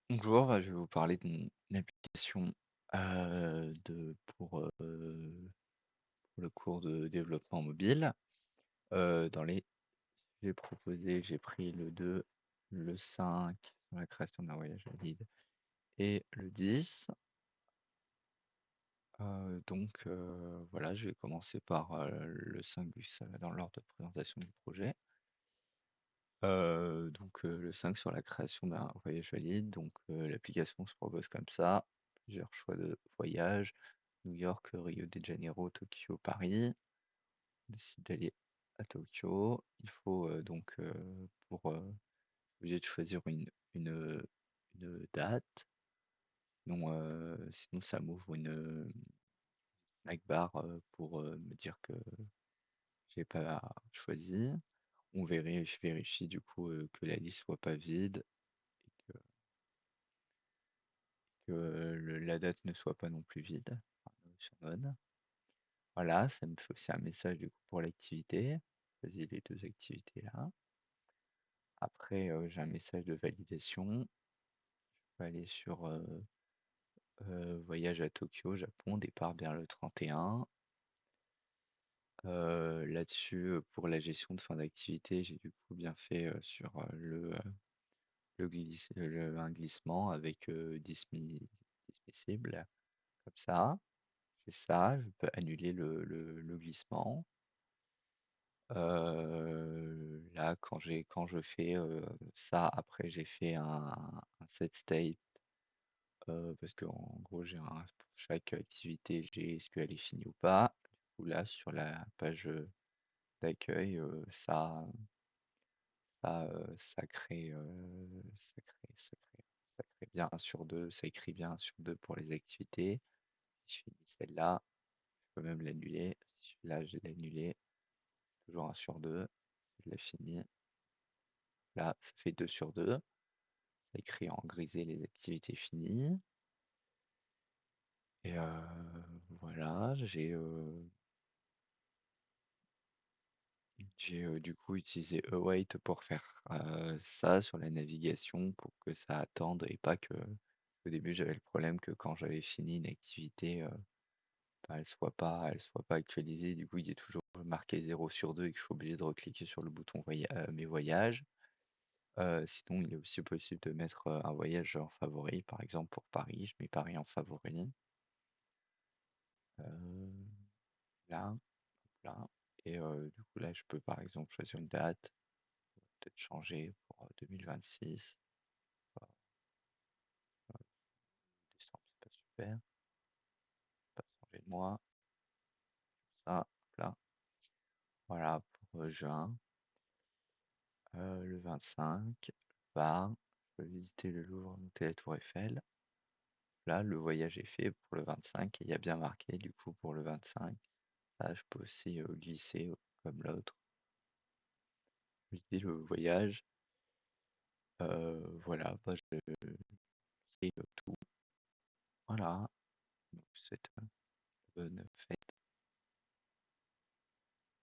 Bonjour, je vais vous parler d'une application pour le cours de développement mobile. Dans les j'ai proposé, j'ai pris le 2, le 5 sur la création d'un voyage valide et le 10. Voilà, je vais commencer par le 5 vu que ça va dans l'ordre de présentation du projet. Le 5 sur la création d'un voyage valide. L'application se propose comme ça, plusieurs choix de voyage. New York, Rio de Janeiro, Tokyo, Paris. On décide d'aller à Tokyo. Il faut obligé de choisir une date. Sinon ça m'ouvre une snack bar pour me dire que j'ai pas choisi. Je vérifie du coup que la liste soit pas vide et que la date ne soit pas non plus vide. Enfin, sur mode. Voilà, ça me fait aussi un message du coup pour l'activité. Choisis les deux activités là. Après, j'ai un message de validation. Je peux aller sur voyage à Tokyo, Japon, départ vers le 31. Là-dessus, pour la gestion de fin d'activité, j'ai du coup bien fait sur un glissement avec dismissible, comme ça. J'ai ça, je peux annuler le glissement. Là, quand je fais ça, après j'ai fait un set state parce qu'en gros, pour chaque activité, j'ai est-ce qu'elle est finie ou pas. Du coup, là, sur la page d'accueil, ça crée, ça crée bien 1 sur 2, ça écrit bien 1 sur 2 pour les activités. Si je finis celle-là, je peux même l'annuler. Si là, je l'ai annulé, toujours 1 sur 2. Je l'ai fini. Là, ça fait 2 sur 2. Ça écrit en grisé les activités finies. Et voilà, j'ai du coup utilisé Await pour faire ça sur la navigation pour que ça attende et pas que au début j'avais le problème que quand j'avais fini une activité, bah, elle soit pas actualisée. Du coup, il est toujours marqué 0 sur 2 et que je suis obligé de recliquer sur le bouton mes voyages. Sinon, il est aussi possible de mettre un voyage en favori. Par exemple, pour Paris, je mets Paris en favori. Euh, Là, là. Et du coup, là, je peux par exemple choisir une date, peut-être changer pour 2026. Bah, décembre, c'est pas super. Pas changer de mois. Ça, hop là. Voilà, pour juin, le 25, Var, je peux visiter le Louvre, monter la Tour Eiffel. Là, le voyage est fait pour le 25 et il y a bien marqué du coup pour le 25. Là, je peux aussi glisser comme l'autre. Visiter le voyage. Voilà, bah, c'est tout. Voilà. Donc, c'est bonne fête.